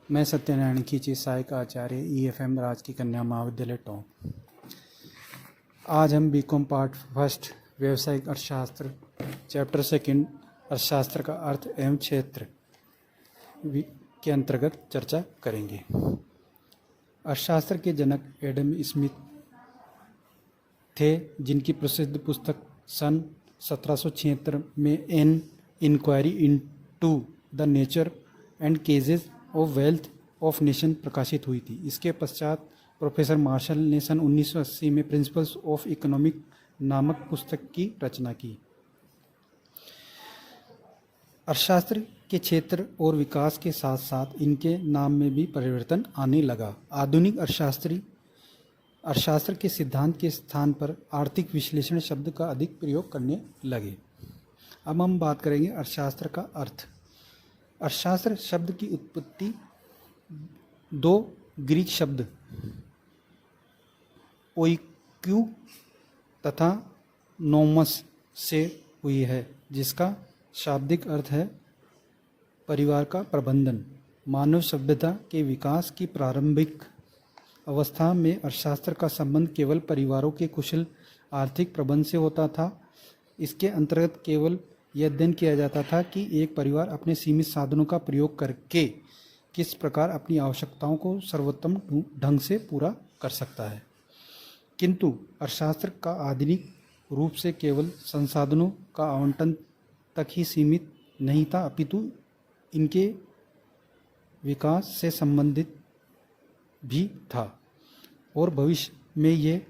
मैं सत्यनारायण खींची सहायक आचार्य EFM राजकीय कन्या महाविद्यालय टोंक। आज हम बीकॉम पार्ट फर्स्ट व्यावसायिक अर्थशास्त्र चैप्टर सेकंड अर्थशास्त्र का अर्थ एवं क्षेत्र के अंतर्गत चर्चा करेंगे। अर्थशास्त्र के जनक एडम स्मिथ थे, जिनकी प्रसिद्ध पुस्तक सन 1776 में an inquiry into the nature and causes of wealth of nation प्रकाशित हुई थी। इसके पश्चात प्रोफेसर मार्शल ने सन 1980 में प्रिंसिपल्स ऑफ इकोनॉमिक नामक पुस्तक की रचना की। अर्थशास्त्र के क्षेत्र और विकास के साथ साथ इनके नाम में भी परिवर्तन आने लगा। आधुनिक अर्थशास्त्र के सिद्धांत के स्थान पर आर्थिक विश्लेषण शब्द का अधिक प्रयोग करने लगे। अब हम बात करेंगे अर्थशास्त्र का अर्थ। अर्थशास्त्र शब्द की उत्पत्ति दो ग्रीक शब्द ओइक्यू तथा नोमस से हुई है, जिसका शाब्दिक अर्थ है परिवार का प्रबंधन। मानव सभ्यता के विकास की प्रारंभिक अवस्था में अर्थशास्त्र का संबंध केवल परिवारों के कुशल आर्थिक प्रबंधन से होता था। इसके अंतर्गत केवल यह अध्ययन किया जाता था कि एक परिवार अपने सीमित साधनों का प्रयोग करके किस प्रकार अपनी आवश्यकताओं को सर्वोत्तम ढंग से पूरा कर सकता है। किंतु अर्थशास्त्र का आधुनिक रूप से केवल संसाधनों का आवंटन तक ही सीमित नहीं था, अपितु इनके विकास से संबंधित भी था और भविष्य में ये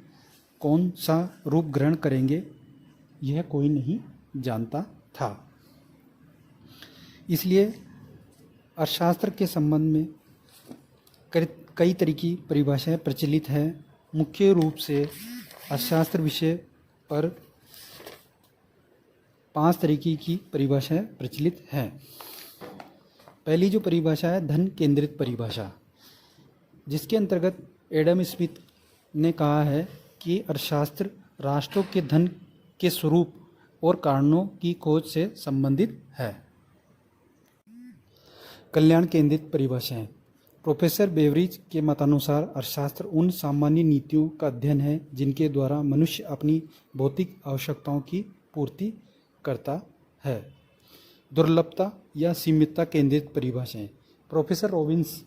कौन सा रूप ग्रहण करेंगे यह कोई नहीं जानता था। इसलिए अर्थशास्त्र के संबंध में कई तरह की परिभाषाएं प्रचलित हैं। मुख्य रूप से अर्थशास्त्र विषय पर 5 तरीके की परिभाषाएं प्रचलित हैं। पहली जो परिभाषा है धन केंद्रित परिभाषा, जिसके अंतर्गत एडम स्मिथ ने कहा है कि अर्थशास्त्र राष्ट्रों के धन के स्वरूप और कारणों की खोज से संबंधित है। कल्याण केंद्रित परिभाषाएं। प्रोफेसर बेवरिज के मतानुसार अर्थशास्त्र उन सामान्य नीतियों का अध्ययन है जिनके द्वारा मनुष्य अपनी भौतिक आवश्यकताओं की पूर्ति करता है। दुर्लभता या सीमितता केंद्रित परिभाषाएं। प्रोफेसर रॉबिन्स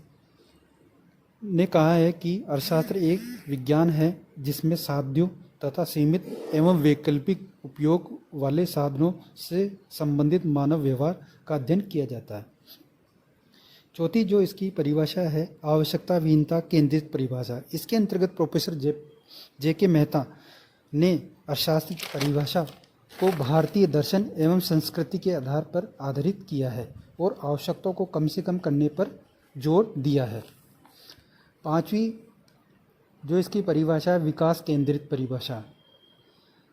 ने कहा है कि अर्थशास्त्र एक विज्ञान है जिसमें साध्यों तथा सीमित एवं वैकल्पिक उपयोग वाले साधनों से संबंधित मानव व्यवहार का अध्ययन किया जाता है। चौथी जो इसकी परिभाषा है आवश्यकता विहीनता केंद्रित परिभाषा। इसके अंतर्गत प्रोफेसर जे के मेहता ने अर्थशास्त्र की परिभाषा को भारतीय दर्शन एवं संस्कृति के आधार पर आधारित किया है और आवश्यकताओं को कम से कम करने पर जोर दिया है। पांचवी जो इसकी परिभाषा है विकास केंद्रित परिभाषा।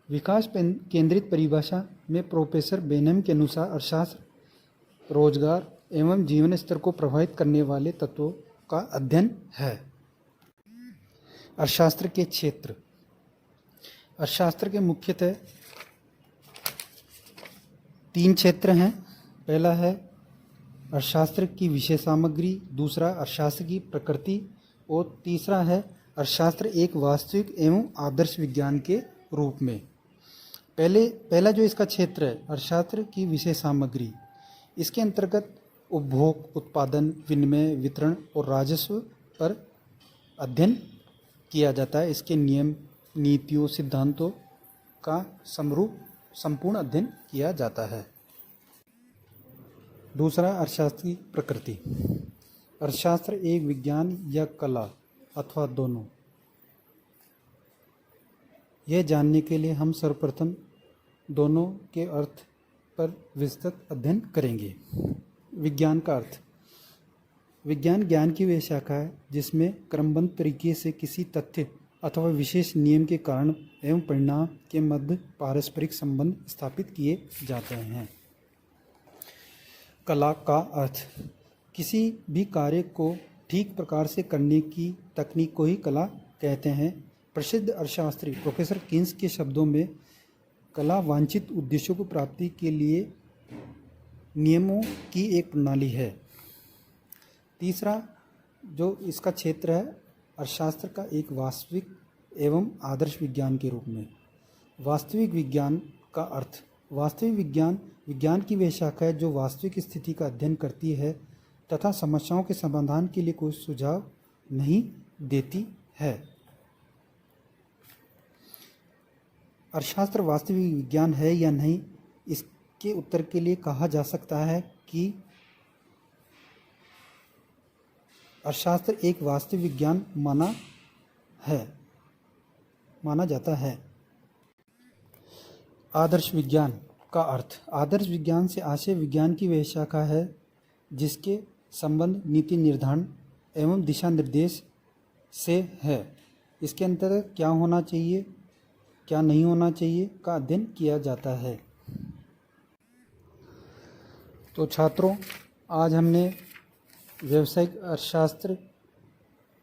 विकास केंद्रित परिभाषा में प्रोफेसर बेनम के अनुसार अर्थशास्त्र रोजगार एवं जीवन स्तर को प्रभावित करने वाले तत्वों का अध्ययन है। अर्थशास्त्र के क्षेत्र। अर्थशास्त्र के मुख्यतः 3 क्षेत्र हैं। पहला है अर्थशास्त्र की विषय सामग्री, दूसरा अर्थशास्त्र की प्रकृति और तीसरा है अर्थशास्त्र एक वास्तविक एवं आदर्श विज्ञान के रूप में। पहला जो इसका क्षेत्र है अर्थशास्त्र की विषय सामग्री, इसके अंतर्गत उपभोग, उत्पादन, विनिमय, वितरण और राजस्व पर अध्ययन किया जाता है। इसके नियम, नीतियों, सिद्धांतों का संपूर्ण अध्ययन किया जाता है। दूसरा अर्थशास्त्र की प्रकृति। अर्थशास्त्र एक विज्ञान या कला अथवा दोनों। यह जानने के लिए हम सर्वप्रथम दोनों के अर्थ पर विस्तृत अध्ययन करेंगे। विज्ञान का अर्थ। विज्ञान ज्ञान की वह शाखा है जिसमें क्रमबद्ध तरीके से किसी तथ्य अथवा विशेष नियम के कारण एवं परिणाम के मध्य पारस्परिक संबंध स्थापित किए जाते हैं। कला का अर्थ। किसी भी कार्य को ठीक प्रकार से करने की तकनीक को ही कला कहते हैं। प्रसिद्ध अर्थशास्त्री प्रोफेसर कीन्स के शब्दों में कला वांछित उद्देश्यों को प्राप्ति के लिए नियमों की एक प्रणाली है। तीसरा जो इसका क्षेत्र है अर्थशास्त्र का एक वास्तविक एवं आदर्श विज्ञान के रूप में। वास्तविक विज्ञान का अर्थ, वास्तविक विज्ञान विज्ञान की वह शाखा है जो वास्तविक स्थिति का अध्ययन करती है तथा समस्याओं के समाधान के लिए कोई सुझाव नहीं देती है। अर्थशास्त्र वास्तविक विज्ञान है या नहीं, इसके उत्तर के लिए कहा जा सकता है कि अर्थशास्त्र एक वास्तविक विज्ञान माना जाता है। आदर्श विज्ञान का अर्थ, आदर्श विज्ञान से आशय विज्ञान की वह शाखा है जिसके संबंध नीति निर्धारण एवं दिशा निर्देश से है। इसके अंतर्गत क्या होना चाहिए, क्या नहीं होना चाहिए का अध्ययन किया जाता है। तो छात्रों, आज हमने व्यावसायिक अर्थशास्त्र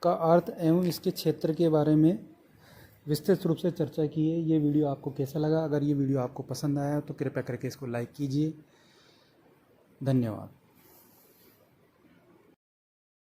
का अर्थ एवं इसके क्षेत्र के बारे में विस्तृत रूप से चर्चा की है। ये वीडियो आपको कैसा लगा? अगर ये वीडियो आपको पसंद आया तो कृपया करके इसको लाइक कीजिए। धन्यवाद।